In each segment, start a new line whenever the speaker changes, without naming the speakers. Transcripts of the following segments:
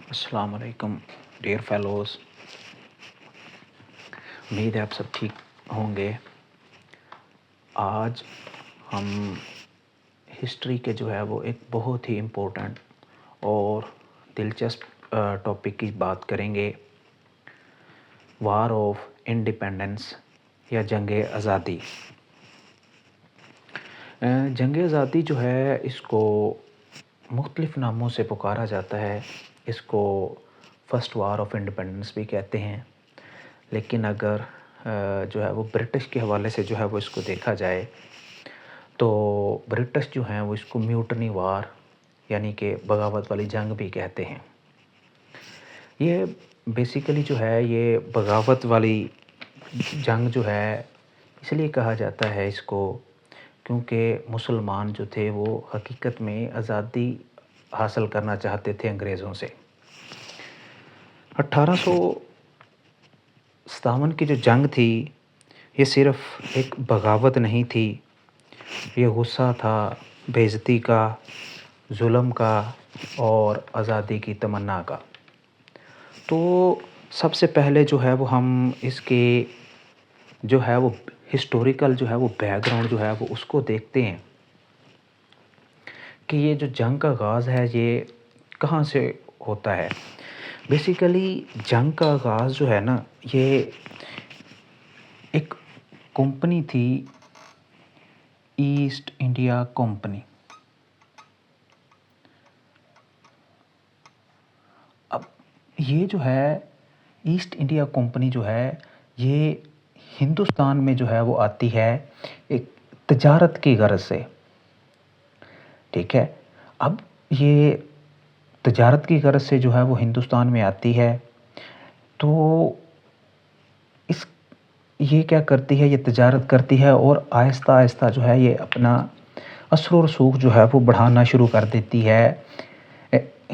السلام علیکم dear fellows, امید ہے آپ سب ٹھیک ہوں گے۔ آج ہم ہسٹری کے جو ہے وہ ایک بہت ہی امپورٹنٹ اور دلچسپ ٹاپک کی بات کریں گے، وار آف انڈیپینڈنس یا جنگ آزادی۔ جنگ آزادی جو ہے اس کو مختلف ناموں سے پکارا جاتا ہے، اس کو فرسٹ وار آف انڈیپینڈنس بھی کہتے ہیں، لیکن اگر جو ہے وہ برٹش کے حوالے سے جو ہے وہ اس کو دیکھا جائے تو برٹش جو ہیں وہ اس کو میوٹنی وار یعنی کہ بغاوت والی جنگ بھی کہتے ہیں۔ یہ بیسیکلی جو ہے یہ بغاوت والی جنگ جو ہے اس لیے کہا جاتا ہے اس کو کیونکہ مسلمان جو تھے وہ حقیقت میں آزادی حاصل کرنا چاہتے تھے انگریزوں سے۔ 1857 کی جو جنگ تھی یہ صرف ایک بغاوت نہیں تھی، یہ غصہ تھا بے عزتی کا، ظلم کا اور آزادی کی تمنا کا۔ تو سب سے پہلے جو ہے وہ ہم اس کے جو ہے وہ ہسٹوریکل جو ہے وہ بیک گراؤنڈ جو ہے وہ اس کو دیکھتے ہیں کہ یہ جو جنگ کا آغاز ہے یہ کہاں سے ہوتا ہے۔ بیسیکلی جنگ کا آغاز جو ہے نا یہ ایک کمپنی تھی، ایسٹ انڈیا کمپنی۔ اب یہ جو ہے ایسٹ انڈیا کمپنی جو ہے یہ ہندوستان میں جو ہے وہ آتی ہے ایک تجارت کی غرض سے، ٹھیک ہے۔ اب یہ تجارت کی غرض سے جو ہے وہ ہندوستان میں آتی ہے تو یہ کیا کرتی ہے، یہ تجارت کرتی ہے اور آہستہ آہستہ جو ہے یہ اپنا اثر و رسوخ جو ہے وہ بڑھانا شروع کر دیتی ہے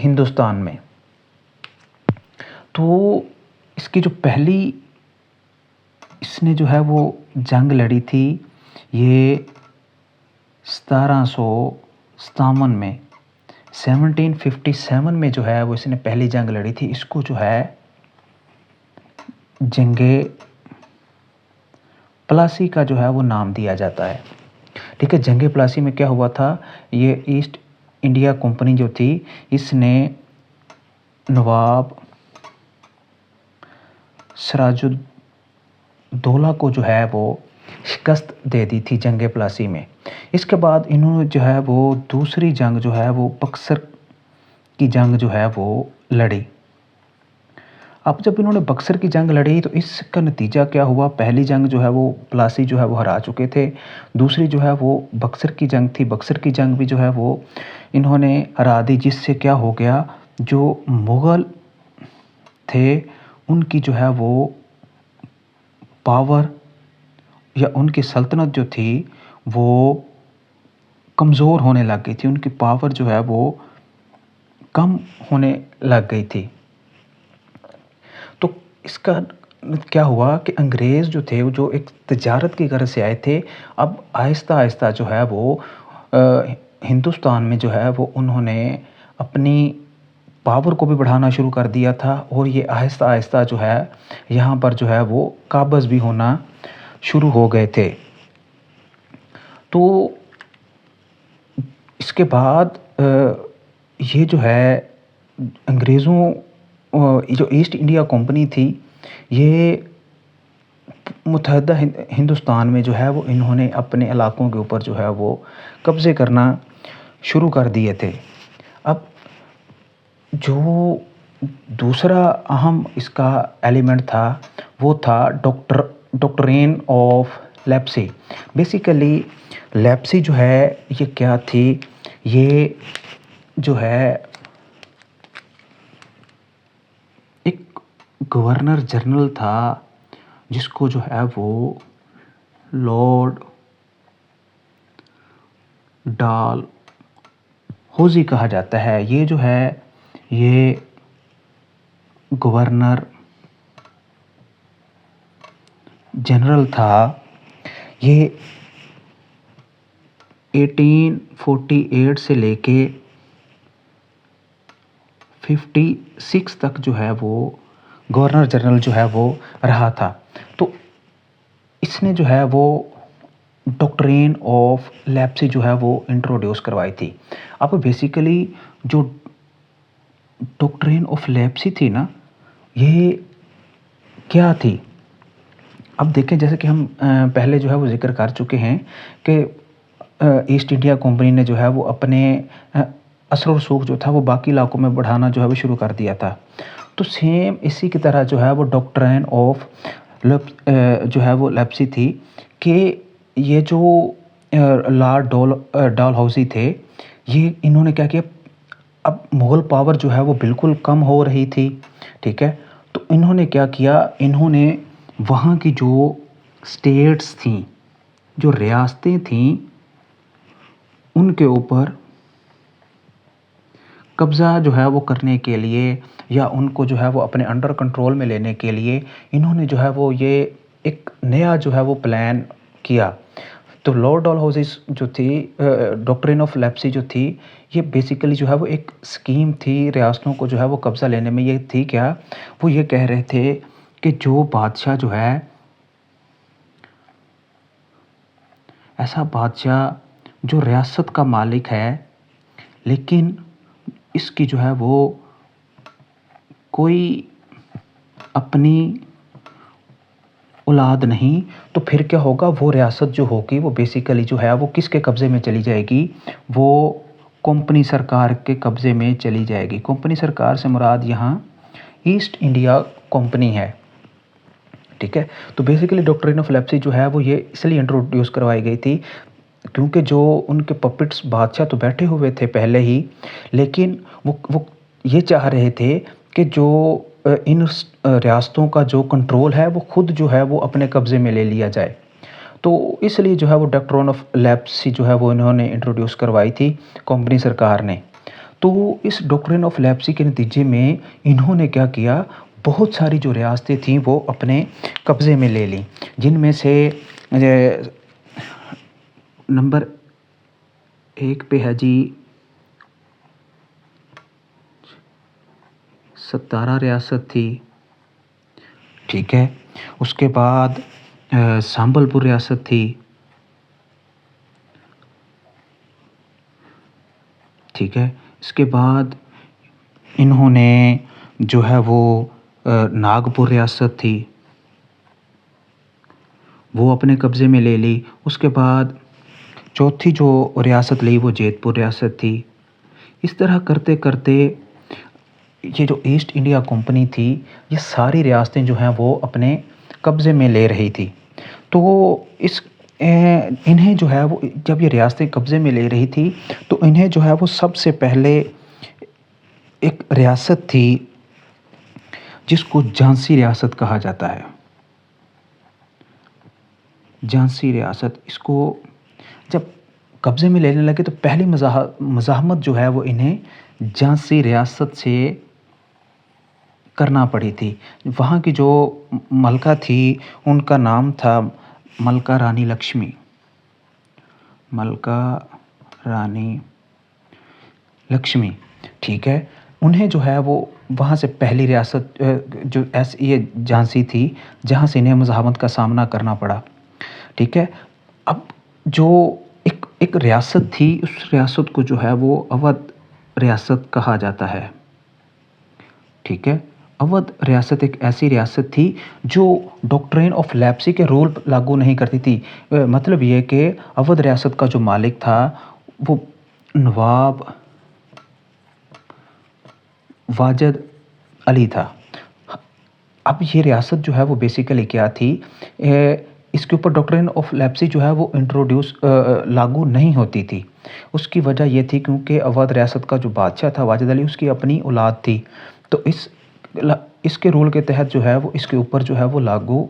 ہندوستان میں۔ تو اس کی جو پہلی اس نے جو ہے وہ جنگ لڑی تھی یہ 1757 میں 1757 میں جو ہے وہ اس نے پہلی جنگ لڑی تھی۔ اس کو جو ہے جنگ پلاسی کا جو ہے وہ نام دیا جاتا ہے، ٹھیک ہے۔ جنگ پلاسی میں کیا ہوا تھا، یہ ایسٹ انڈیا کمپنی جو تھی اس نے نواب سراج الدولہ کو جو ہے وہ شکست دے دی تھی جنگ پلاسی میں۔ اس کے بعد انہوں نے جو ہے وہ دوسری جنگ جو ہے وہ بکسر کی جنگ جو ہے وہ لڑی۔ اب جب انہوں نے بکسر کی جنگ لڑی تو اس کا نتیجہ کیا ہوا، پہلی جنگ جو ہے وہ پلاسی جو ہے وہ ہرا چکے تھے، دوسری جو ہے وہ بکسر کی جنگ تھی، بکسر کی جنگ بھی جو ہے وہ انہوں نے ہرا دی، جس سے کیا ہو گیا، جو مغل تھے ان کی جو ہے وہ پاور یا ان کی سلطنت جو تھی وہ کمزور ہونے لگ گئی تھی، ان کی پاور جو ہے وہ کم ہونے لگ گئی تھی۔ تو اس کا کیا ہوا کہ انگریز جو تھے جو ایک تجارت کی غرض سے آئے تھے، اب آہستہ آہستہ جو ہے وہ ہندوستان میں جو ہے وہ انہوں نے اپنی پاور کو بھی بڑھانا شروع کر دیا تھا اور یہ آہستہ آہستہ جو ہے یہاں پر جو ہے وہ قابض بھی ہونا شروع ہو گئے تھے۔ تو اس کے بعد یہ جو ہے انگریزوں جو ایسٹ انڈیا کمپنی تھی یہ متحدہ ہندوستان میں جو ہے وہ انہوں نے اپنے علاقوں کے اوپر جو ہے وہ قبضے کرنا شروع کر دیے تھے۔ اب جو دوسرا اہم اس کا ایلیمنٹ تھا وہ تھا ڈاکٹرین آف لیپسی۔ بیسیکلی لیپسی جو ہے یہ کیا تھی، یہ جو ہے ایک گورنر جنرل تھا جس کو جو ہے وہ لارڈ ڈال ہوزی کہا جاتا ہے۔ یہ جو ہے یہ گورنر جنرل تھا، یہ 1848 سے لے کے 56 تک جو ہے وہ گورنر جنرل جو ہے وہ رہا تھا. تو اس نے جو ہے وہ ڈاکٹرین آف لیپسی جو ہے وہ انٹروڈیوس کروائی تھی. اب بیسیکلی جو ڈاکٹرین آف لیپسی تھی نا، یہ کیا تھی؟ اب دیکھیں، جیسے کہ ہم پہلے جو ہے وہ ذکر کر چکے ہیں کہ ایسٹ انڈیا کمپنی نے جو ہے وہ اپنے اثر و رسوخ جو تھا وہ باقی علاقوں میں بڑھانا جو ہے وہ شروع کر دیا تھا. تو سیم اسی کی طرح جو ہے وہ ڈاکٹرین آف جو ہے وہ لیپسی تھی کہ یہ جو لارڈ ڈال ہاؤسی تھے، یہ انہوں نے کیا کیا، اب مغل پاور جو ہے وہ بالکل کم ہو رہی تھی. ٹھیک ہے، تو انہوں نے کیا کیا، انہوں نے وہاں کی جو اسٹیٹس تھیں، جو ریاستیں تھیں، ان کے اوپر قبضہ جو ہے وہ کرنے کے لیے یا ان کو جو ہے وہ اپنے انڈر کنٹرول میں لینے کے لیے انہوں نے جو ہے وہ یہ ایک نیا جو ہے وہ پلان کیا. تو لارڈ ڈال ہاؤسی جو تھی، ڈاکٹرین آف لیپسی جو تھی، یہ بیسیکلی جو ہے وہ ایک اسکیم تھی ریاستوں کو جو ہے وہ قبضہ لینے میں. یہ تھی کیا، وہ یہ کہہ رہے تھے کہ جو بادشاہ جو ہے، ایسا بادشاہ جو ریاست کا مالک ہے لیکن اس کی جو ہے وہ کوئی اپنی اولاد نہیں، تو پھر کیا ہوگا، وہ ریاست جو ہوگی وہ بیسیکلی جو ہے وہ کس کے قبضے میں چلی جائے گی، وہ کمپنی سرکار کے قبضے میں چلی جائے گی. کمپنی سرکار سے مراد یہاں ایسٹ انڈیا کمپنی ہے. ٹھیک ہے، تو بیسیکلی ڈاکٹرین آف لیپسی جو ہے وہ یہ اس لیے انٹروڈیوس کروائی گئی تھی کیونکہ جو ان کے پپٹس بادشاہ تو بیٹھے ہوئے تھے پہلے ہی، لیکن وہ یہ چاہ رہے تھے کہ جو ان ریاستوں کا جو کنٹرول ہے وہ خود جو ہے وہ اپنے قبضے میں لے لیا جائے. تو اس لیے جو ہے وہ ڈاکٹرین آف لیپسی جو ہے وہ انہوں نے انٹروڈیوس کروائی تھی کمپنی سرکار نے. تو اس ڈاکٹرین آف لیپسی کے نتیجے میں انہوں نے کیا کیا، بہت ساری جو ریاستیں تھیں وہ اپنے قبضے میں لے لیں، جن میں سے نمبر 1 پہ ہے جی 17 ریاست تھی. ٹھیک ہے، اس کے بعد سنبل پور ریاست تھی. ٹھیک ہے، اس کے بعد انہوں نے جو ہے وہ ناگپور ریاست تھی وہ اپنے قبضے میں لے لی. اس کے بعد چوتھی جو ریاست لی وہ جیت پور ریاست تھی. اس طرح کرتے کرتے یہ جو ایسٹ انڈیا کمپنی تھی، یہ ساری ریاستیں جو ہیں وہ اپنے قبضے میں لے رہی تھی. تو انہیں جو ہے وہ جب یہ ریاستیں قبضے میں لے رہی تھی تو انہیں جو ہے وہ سب سے پہلے ایک ریاست تھی جس کو جھانسی ریاست کہا جاتا ہے. جھانسی ریاست، اس کو جب قبضے میں لینے لگے تو پہلی مزاحمت جو ہے وہ انہیں جھانسی ریاست سے کرنا پڑی تھی. وہاں کی جو ملکہ تھی ان کا نام تھا ملکہ رانی لکشمی. ملکہ رانی لکشمی. ٹھیک ہے، انہیں جو ہے وہ وہاں سے پہلی ریاست جو یہ جھانسی تھی جہاں سے انہیں مزاحمت کا سامنا کرنا پڑا. ٹھیک ہے، اب جو ایک ریاست تھی، اس ریاست کو جو ہے وہ اودھ ریاست کہا جاتا ہے. ٹھیک ہے، اودھ ریاست ایک ایسی ریاست تھی جو ڈاکٹرین آف لیپسی کے رول لاگو نہیں کرتی تھی. مطلب یہ کہ اودھ ریاست کا جو مالک تھا وہ نواب واجد علی تھا. اب یہ ریاست جو ہے وہ بیسیکلی کیا تھی، اس کے اوپر ڈاکٹرین آف لیپسی جو ہے وہ لاگو نہیں ہوتی تھی. اس کی وجہ یہ تھی کیونکہ اودھ ریاست کا جو بادشاہ تھا واجد علی، اس کی اپنی اولاد تھی، تو اس کے رول کے تحت جو ہے وہ اس کے اوپر جو ہے وہ لاگو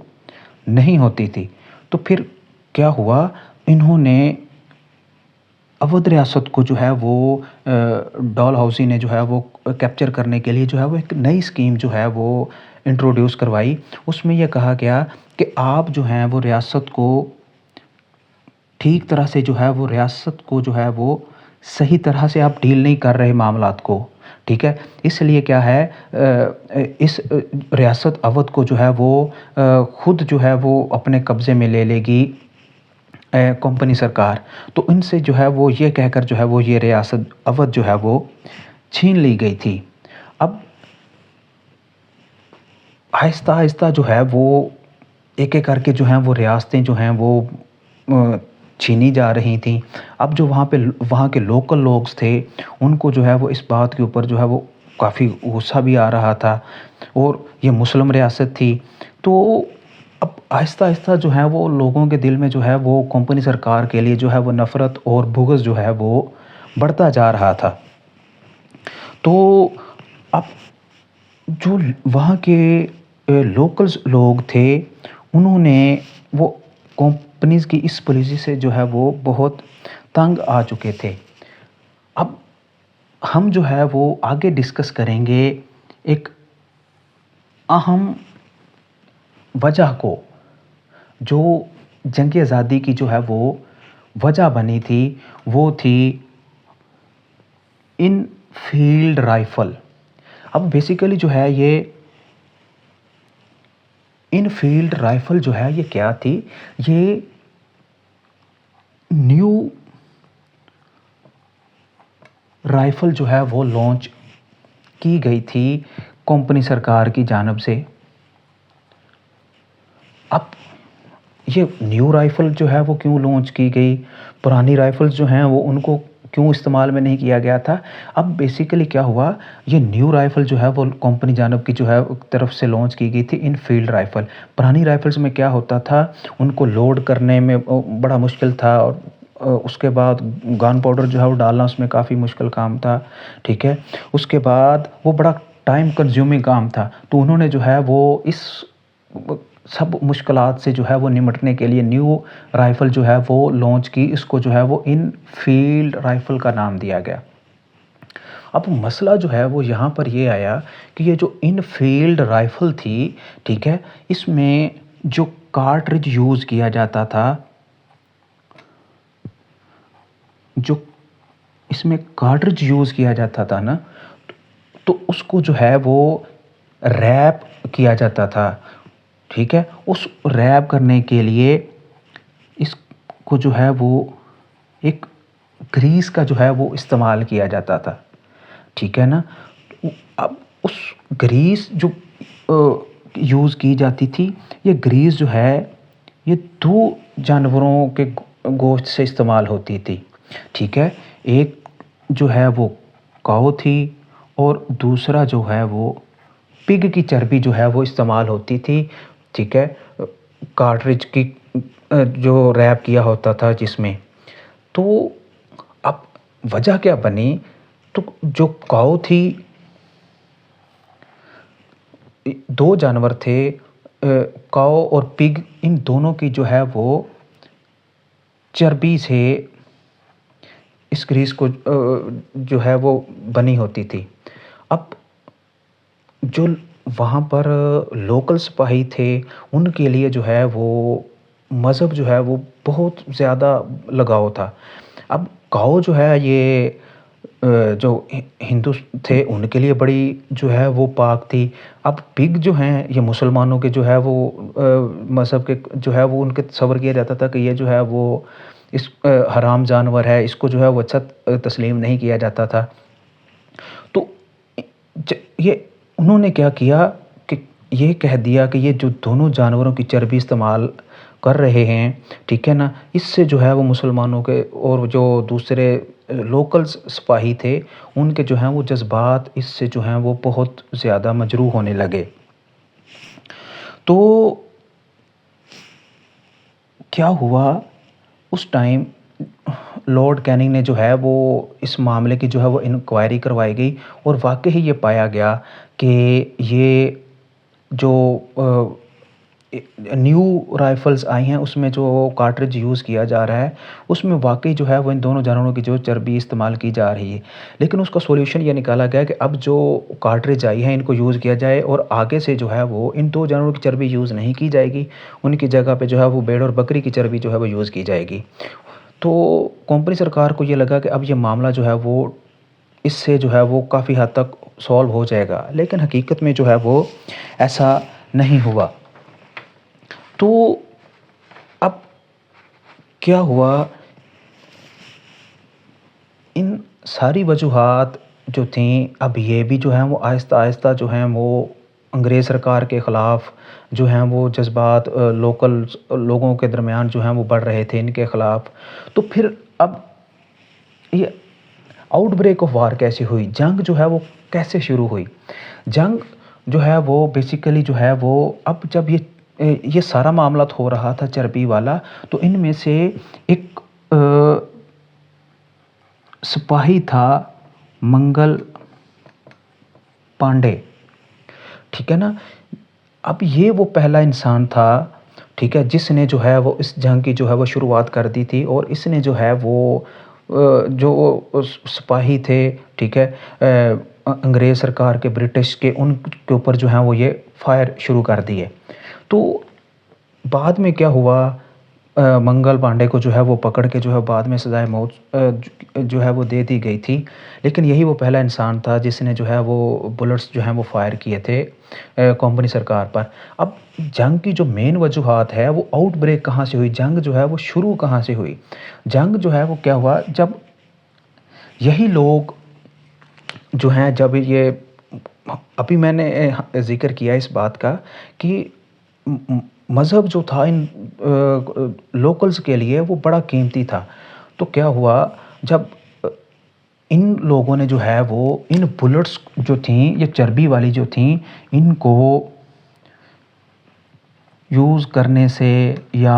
نہیں ہوتی تھی. تو پھر کیا ہوا، انہوں نے اودھ ریاست کو جو ہے وہ ڈال ہاؤسی نے جو ہے وہ کیپچر کرنے کے لیے جو ہے وہ ایک نئی اسکیم جو ہے وہ انٹروڈیوس کروائی. اس میں یہ کہا گیا کہ آپ جو ہیں وہ ریاست کو ٹھیک طرح سے جو ہے وہ ریاست کو جو ہے وہ صحیح طرح سے آپ ڈیل نہیں کر رہے معاملات کو. ٹھیک ہے، اس لیے کیا ہے اس ریاست اودھ کو جو ہے وہ خود جو ہے وہ اپنے قبضے میں لے لے گی کمپنی سرکار. تو ان سے جو ہے وہ یہ کہہ کر جو ہے وہ یہ ریاست اودھ جو ہے وہ چھین لی گئی تھی. اب آہستہ آہستہ جو ہے وہ ایک ایک کر کے جو ہیں وہ ریاستیں جو ہیں وہ چھینی جا رہی تھیں. اب جو وہاں کے لوکل لوگ تھے ان کو جو ہے وہ اس بات کے اوپر جو ہے وہ کافی غصہ بھی آ رہا تھا، اور یہ مسلم ریاست تھی. تو اب آہستہ آہستہ جو ہے وہ لوگوں کے دل میں جو ہے وہ کمپنی سرکار کے لیے جو ہے وہ نفرت اور بغض جو ہے وہ بڑھتا جا رہا تھا. تو اب جو وہاں کے لوکلز لوگ تھے انہوں نے وہ کمپنیز کی اس پالیسی سے جو ہے وہ بہت تنگ آ چکے تھے. اب ہم جو ہے وہ آگے ڈسکس کریں گے ایک اہم وجہ کو، جو جنگ آزادی کی جو ہے وہ وجہ بنی تھی، وہ تھی ان فیلڈ رائفل. اب بیسیکلی جو ہے یہ ان فیلڈ رائفل جو ہے یہ کیا تھی؟ یہ نیو رائفل جو ہے وہ لانچ کی گئی تھی کمپنی سرکار کی جانب سے. اب یہ نیو رائفل جو ہے وہ کیوں لانچ کی گئی؟ پرانی رائفلز جو ہیں وہ ان کو کیوں استعمال میں نہیں کیا گیا تھا؟ اب بیسیکلی کیا ہوا، یہ نیو رائفل جو ہے وہ کمپنی جانب کی جو ہے طرف سے لانچ کی گئی تھی ان فیلڈ رائفل. پرانی رائفلز میں کیا ہوتا تھا، ان کو لوڈ کرنے میں بڑا مشکل تھا، اور اس کے بعد گن پاؤڈر جو ہے وہ ڈالنا اس میں کافی مشکل کام تھا. ٹھیک ہے، اس کے بعد وہ بڑا ٹائم کنزیومنگ کام تھا. تو انہوں نے جو ہے وہ اس سب مشکلات سے جو ہے وہ نمٹنے کے لیے نیو رائفل جو ہے وہ لانچ کی. اس کو جو ہے وہ ان فیلڈ رائفل کا نام دیا گیا. اب مسئلہ جو ہے وہ یہاں پر یہ آیا کہ یہ جو ان فیلڈ رائفل تھی، ٹھیک ہے، اس میں جو کارٹرج یوز کیا جاتا تھا، جو اس میں کارٹرج یوز کیا جاتا تھا نا، تو اس کو جو ہے وہ ریپ کیا جاتا تھا. ٹھیک ہے، اس ریپ کرنے کے لیے اس کو جو ہے وہ ایک گریس کا جو ہے وہ استعمال کیا جاتا تھا. ٹھیک ہے نا. اب اس گریس جو یوز کی جاتی تھی، یہ گریس جو ہے یہ 2 جانوروں کے گوشت سے استعمال ہوتی تھی. ٹھیک ہے، ایک جو ہے وہ کاؤ تھی، اور دوسرا جو ہے وہ پگ کی چربی جو ہے وہ استعمال ہوتی تھی. ٹھیک ہے، کارٹرج کی جو ریپ کیا ہوتا تھا جس میں. تو اب وجہ کیا بنی؟ تو جو کاؤ تھی، 2 جانور تھے، کاؤ اور پگ، ان دونوں کی جو ہے وہ چربی سے اس گریس کو جو ہے وہ بنی ہوتی تھی. اب جو وہاں پر لوکل سپاہی تھے ان کے لیے جو ہے وہ مذہب جو ہے وہ بہت زیادہ لگاؤ تھا. اب کاؤ جو ہے یہ جو ہندو تھے ان کے لیے بڑی جو ہے وہ پاک تھی. اب پگ جو ہیں یہ مسلمانوں کے جو ہے وہ مذہب کے جو ہے وہ ان کے تصور کیا جاتا تھا کہ یہ جو ہے وہ اس حرام جانور ہے، اس کو جو ہے وہ اچھا تسلیم نہیں کیا جاتا تھا. تو یہ انہوں نے کیا کیا کہ یہ کہہ دیا کہ یہ جو دونوں جانوروں کی چربی استعمال کر رہے ہیں، ٹھیک ہے نا، اس سے جو ہے وہ مسلمانوں کے اور جو دوسرے لوکل سپاہی تھے ان کے جو ہیں وہ جذبات اس سے جو ہیں وہ بہت زیادہ مجروح ہونے لگے. تو کیا ہوا اس ٹائم، لارڈ کیننگ نے جو ہے وہ اس معاملے کی جو ہے وہ انکوائری کروائی گئی، اور واقعی یہ پایا گیا کہ یہ جو نیو رائفلز آئی ہیں اس میں جو کارٹرج یوز کیا جا رہا ہے اس میں واقعی جو ہے وہ ان دونوں جانوروں کی جو چربی استعمال کی جا رہی ہے. لیکن اس کا سولوشن یہ نکالا گیا کہ اب جو کارٹرج آئی ہیں ان کو یوز کیا جائے، اور آگے سے جو ہے وہ ان 2 جانوروں کی چربی یوز نہیں کی جائے گی، ان کی جگہ پہ جو ہے وہ بھیڑ اور بکری کی چربی جو ہے وہ یوز کی جائے گی. تو کمپنی سرکار کو یہ لگا کہ اب یہ معاملہ جو ہے وہ اس سے جو ہے وہ کافی حد تک سولو ہو جائے گا، لیکن حقیقت میں جو ہے وہ ایسا نہیں ہوا۔ تو اب کیا ہوا، ان ساری وجوہات جو تھیں، اب یہ بھی جو ہیں وہ آہستہ آہستہ جو ہیں وہ انگریز سرکار کے خلاف جو ہیں وہ جذبات لوکل لوگوں کے درمیان جو ہیں وہ بڑھ رہے تھے ان کے خلاف۔ تو پھر اب یہ آؤٹ بریک آف وار کیسے ہوئی، جنگ جو ہے وہ کیسے شروع ہوئی؟ جنگ جو ہے وہ بیسیکلی جو ہے وہ اب جب یہ سارا معاملات ہو رہا تھا چربی والا، تو ان میں سے ایک سپاہی تھا منگل پانڈے، ٹھیک ہے نا۔ اب یہ وہ پہلا انسان تھا، ٹھیک ہے، جس نے جو ہے وہ اس جنگ کی جو ہے وہ شروعات کر دی تھی، اور اس نے جو ہے وہ جو سپاہی تھے، ٹھیک ہے، انگریز سرکار کے، برٹش کے، ان کے اوپر جو ہیں وہ یہ فائر شروع کر دیے۔ تو بعد میں کیا ہوا، منگل پانڈے کو جو ہے وہ پکڑ کے جو ہے بعد میں سزائے موت جو ہے وہ دے دی گئی تھی، لیکن یہی وہ پہلا انسان تھا جس نے جو ہے وہ بلٹس جو ہیں وہ فائر کیے تھے کمپنی سرکار پر۔ اب جنگ کی جو مین وجوہات ہے وہ آؤٹ بریک کہاں سے ہوئی، جنگ جو ہے وہ شروع کہاں سے ہوئی؟ جنگ جو ہے وہ کیا ہوا، جب یہی لوگ جو ہیں، جب یہ ابھی میں نے ذکر کیا اس بات کا کہ مذہب جو تھا ان لوکلز کے لیے وہ بڑا قیمتی تھا۔ تو کیا ہوا، جب ان لوگوں نے جو ہے وہ ان بلٹس جو تھیں، یہ چربی والی جو تھیں، ان کو یوز کرنے سے یا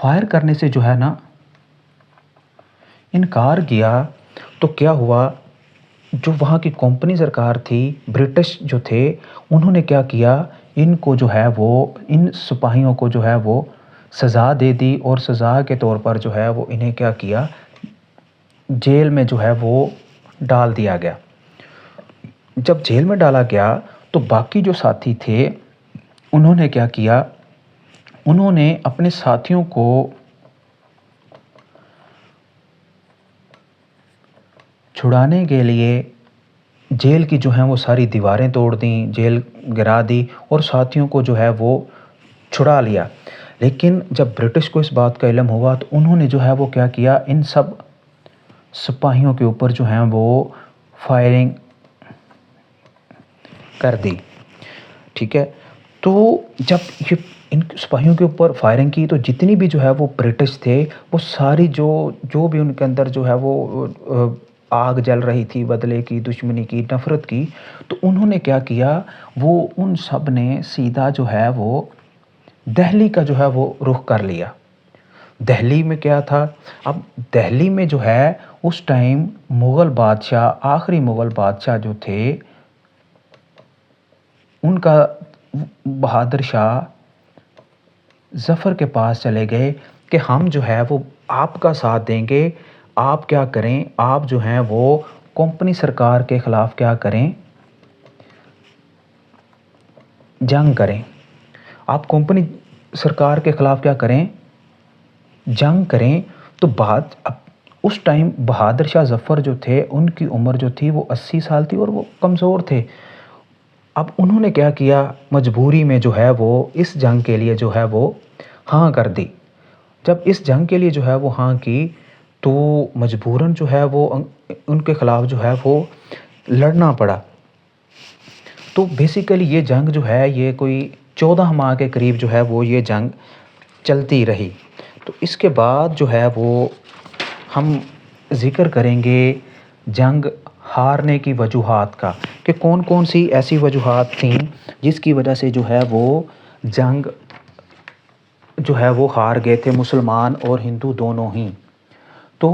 فائر کرنے سے جو ہے نا انکار کیا، تو کیا ہوا، جو وہاں کی کمپنی سرکار تھی، برٹش جو تھے، انہوں نے کیا کیا، ان کو جو ہے وہ ان سپاہیوں کو جو ہے وہ سزا دے دی، اور سزا کے طور پر جو ہے وہ انہیں کیا کیا، جیل میں جو ہے وہ ڈال دیا گیا۔ جب جیل میں ڈالا گیا تو باقی جو ساتھی تھے انہوں نے کیا کیا، انہوں نے اپنے ساتھیوں کو چھڑانے کے لیے جیل کی جو ہیں وہ ساری دیواریں توڑ دیں، جیل گرا دی، اور ساتھیوں کو جو ہے وہ چھڑا لیا۔ لیکن جب برٹش کو اس بات کا علم ہوا تو انہوں نے جو ہے وہ کیا کیا، ان سب سپاہیوں کے اوپر جو ہیں وہ فائرنگ کر دی، ٹھیک ہے۔ تو جب یہ ان سپاہیوں کے اوپر فائرنگ کی تو جتنی بھی جو ہے وہ برٹش تھے، وہ ساری جو بھی ان کے اندر جو ہے وہ آگ جل رہی تھی بدلے کی، دشمنی کی، نفرت کی، تو انہوں نے کیا کیا، وہ ان سب نے سیدھا جو ہے وہ دہلی کا جو ہے وہ رخ کر لیا۔ دہلی میں کیا تھا، اب دہلی میں جو ہے اس ٹائم مغل بادشاہ، آخری مغل بادشاہ جو تھے، ان کا بہادر شاہ ظفر کے پاس چلے گئے کہ ہم جو ہے وہ آپ کا ساتھ دیں گے، آپ کیا کریں، آپ جو ہیں وہ کمپنی سرکار کے خلاف کیا کریں، جنگ کریں، آپ کمپنی سرکار کے خلاف کیا کریں، جنگ کریں۔ تو اب اس ٹائم بہادر شاہ ظفر جو تھے، ان کی عمر جو تھی وہ 80 سال تھی، اور وہ کمزور تھے۔ اب انہوں نے کیا کیا، مجبوری میں جو ہے وہ اس جنگ کے لیے جو ہے وہ ہاں کر دی۔ جب اس جنگ کے لیے جو ہے وہ ہاں کی تو مجبوراً جو ہے وہ ان کے خلاف جو ہے وہ لڑنا پڑا۔ تو بیسیکلی یہ جنگ جو ہے یہ کوئی 14 ماہ کے قریب جو ہے وہ یہ جنگ چلتی رہی۔ تو اس کے بعد جو ہے وہ ہم ذکر کریں گے جنگ ہارنے کی وجوہات کا، کہ کون کون سی ایسی وجوہات تھیں جس کی وجہ سے جو ہے وہ جنگ جو ہے وہ ہار گئے تھے مسلمان اور ہندو دونوں ہی۔ تو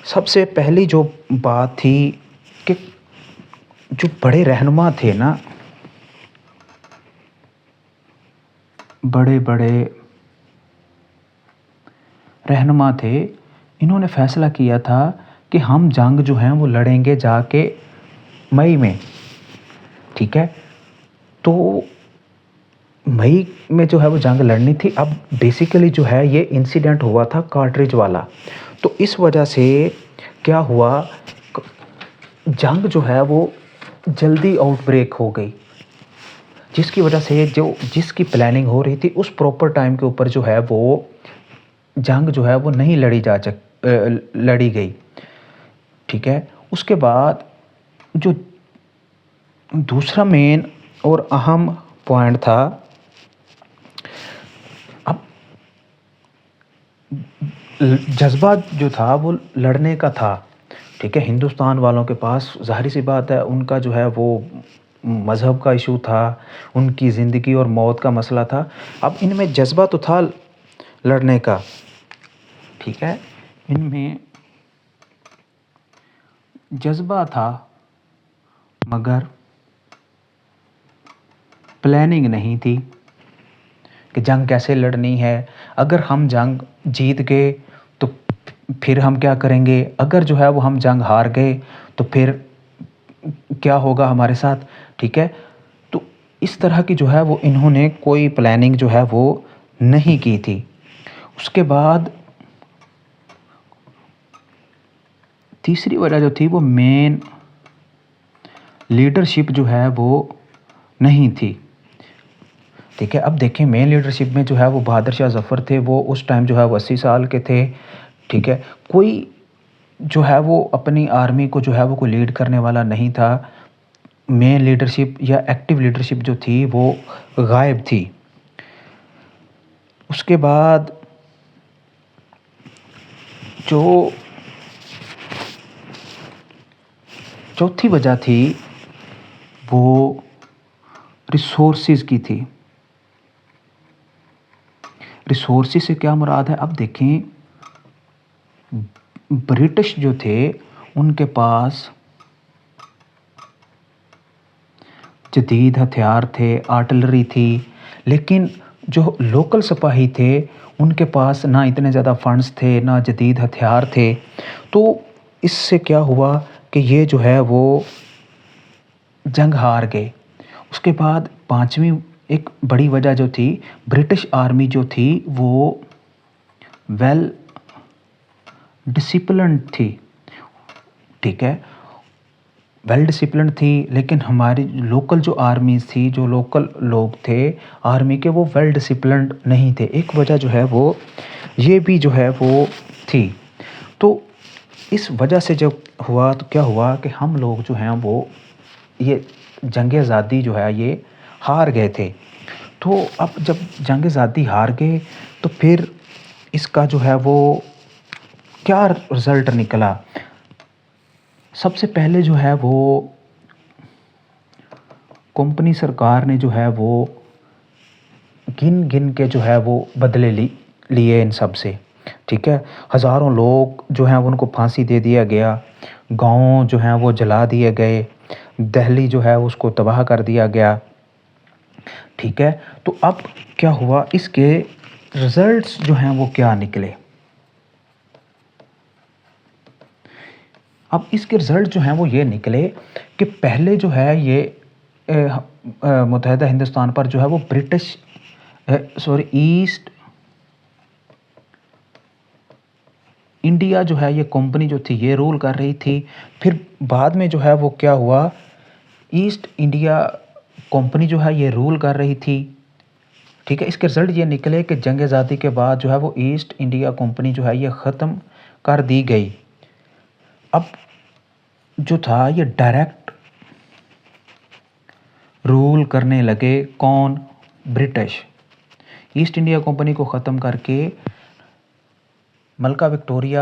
سب سے پہلی جو بات تھی کہ جو بڑے رہنما تھے نا، بڑے رہنما تھے، انہوں نے فیصلہ کیا تھا کہ ہم جنگ جو ہیں وہ لڑیں گے جا کے مئی میں، ٹھیک ہے۔ تو مئی میں جو ہے وہ جنگ لڑنی تھی۔ اب بیسیکلی جو ہے یہ انسیڈنٹ ہوا تھا کارٹریج والا، تو اس وجہ سے کیا ہوا، جنگ جو ہے وہ جلدی آؤٹ بریک ہو گئی، جس کی وجہ سے جس کی پلاننگ ہو رہی تھی اس پراپر ٹائم کے اوپر جو ہے وہ جنگ جو ہے وہ نہیں لڑی گئی. ٹھیک ہے. اس کے بعد جو دوسرا مین اور اہم پوائنٹ تھا، اب جذبہ جو تھا وہ لڑنے کا تھا. ٹھیک ہے. ہندوستان والوں کے پاس ظاہری سی بات ہے ان کا جو ہے وہ مذہب کا ایشو تھا، ان کی زندگی اور موت کا مسئلہ تھا. اب ان میں جذبہ تو تھا لڑنے کا. ٹھیک ہے. ان میں جذبہ تھا مگر پلاننگ نہیں تھی کہ جنگ کیسے لڑنی ہے. اگر ہم جنگ جیت گئے تو پھر ہم کیا کریں گے، اگر جو ہے وہ ہم جنگ ہار گئے تو پھر کیا ہوگا ہمارے ساتھ. ٹھیک ہے. تو اس طرح کی جو ہے وہ انہوں نے کوئی پلاننگ جو ہے وہ نہیں کی تھی. اس کے بعد تیسری وجہ جو تھی وہ مین لیڈرشپ جو ہے وہ نہیں تھی. ٹھیک ہے. اب دیکھیں مین لیڈرشپ میں جو ہے وہ بہادر شاہ ظفر تھے، وہ اس ٹائم جو ہے وہ 80 سال کے تھے. ٹھیک ہے. کوئی جو ہے وہ اپنی آرمی کو جو ہے وہ کوئی لیڈ کرنے والا نہیں تھا. مین لیڈرشپ یا ایکٹیو لیڈرشپ جو تھی وہ غائب تھی. اس کے بعد جو چوتھی وجہ تھی وہ ریسورسز کی تھی. ریسورسز سے کیا مراد ہے، اب دیکھیں برٹش جو تھے ان کے پاس جدید ہتھیار تھے، آرٹلری تھی، لیکن جو لوکل سپاہی تھے ان کے پاس نہ اتنے زیادہ فنڈز تھے نہ جدید ہتھیار تھے. تو اس سے کیا ہوا کہ یہ جو ہے وہ جنگ ہار گئے. اس کے بعد پانچویں ایک بڑی وجہ جو تھی، برٹش آرمی جو تھی وہ ویل ڈسپلنڈ تھی. ٹھیک ہے. ویل ڈسپلنڈ تھی، لیکن ہماری لوکل جو آرمیز تھی، جو لوکل لوگ تھے آرمی کے، وہ ویل ڈسپلنڈ نہیں تھے. ایک وجہ جو ہے وہ یہ بھی جو ہے وہ تھی. تو اس وجہ سے جب ہوا تو کیا ہوا کہ ہم لوگ جو ہیں وہ یہ جنگ آزادی جو ہے یہ ہار گئے تھے. تو اب جب جنگ آزادی ہار گئے تو پھر اس کا جو ہے وہ کیا رزلٹ نکلا. سب سے پہلے جو ہے وہ کمپنی سرکار نے جو ہے وہ گن گن کے جو ہے وہ بدلے لیے ان سب سے. ٹھیک ہے. ہزاروں لوگ جو ہیں ان کو پھانسی دے دیا گیا، گاؤں جو ہیں وہ جلا دیے گئے، دہلی جو ہے اس کو تباہ کر دیا گیا. ٹھیک ہے. تو اب کیا ہوا، اس کے رزلٹس جو ہیں وہ کیا نکلے. اب اس کے رزلٹ جو ہیں وہ یہ نکلے کہ پہلے جو ہے یہ متحدہ ہندوستان پر جو ہے وہ ایسٹ انڈیا جو ہے یہ کمپنی جو تھی یہ رول کر رہی تھی. پھر بعد میں جو ہے وہ کیا ہوا، ایسٹ انڈیا کمپنی جو ہے یہ رول کر رہی تھی. ٹھیک ہے. اس کے رزلٹ یہ نکلے کہ جنگ آزادی کے بعد جو ہے وہ ایسٹ انڈیا کمپنی جو ہے یہ ختم کر دی گئی. اب جو تھا یہ ڈائریکٹ رول کرنے لگے کون، برٹش. ایسٹ انڈیا کمپنی کو ختم کر کے ملکہ وکٹوریہ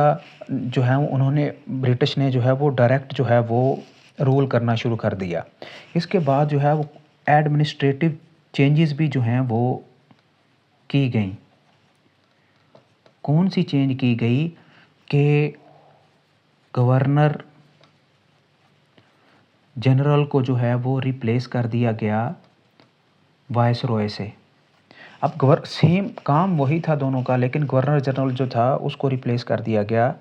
جو ہے انہوں نے برٹش نے جو ہے وہ ڈائریکٹ جو ہے وہ رول کرنا شروع کر دیا. اس کے بعد جو ہے وہ ایڈمنسٹریٹو چینجز بھی جو ہیں وہ کی گئیں. کون سی چینج کی گئی کہ گورنر جنرل کو جو ہے وہ ریپلیس کر دیا گیا وائس روئے سے. اب سیم کام وہی تھا دونوں کا، لیکن گورنر جنرل جو تھا اس کو ریپلیس کر دیا گیا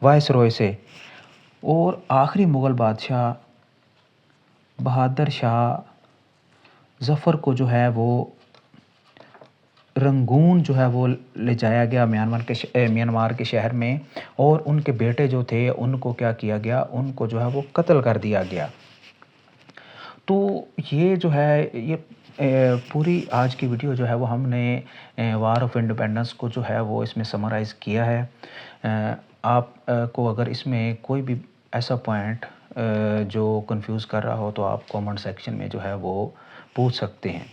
وائس روئے سے. اور آخری مغل بادشاہ بہادر شاہ ظفر کو جو ہے وہ رنگون جو ہے وہ لے جایا گیا میانمار کے شہر میں، اور ان کے بیٹے جو تھے ان کو کیا کیا گیا، ان کو جو ہے وہ قتل کر دیا گیا۔ تو یہ جو ہے یہ پوری آج کی ویڈیو جو ہے وہ ہم نے وار آف انڈیپینڈنس کو جو ہے وہ اس میں سمرائز کیا ہے۔ آپ کو اگر اس میں کوئی بھی ایسا پوائنٹ جو کنفیوز کر رہا ہو تو آپ کومنٹ سیکشن میں جو ہے وہ پوچھ سکتے ہیں۔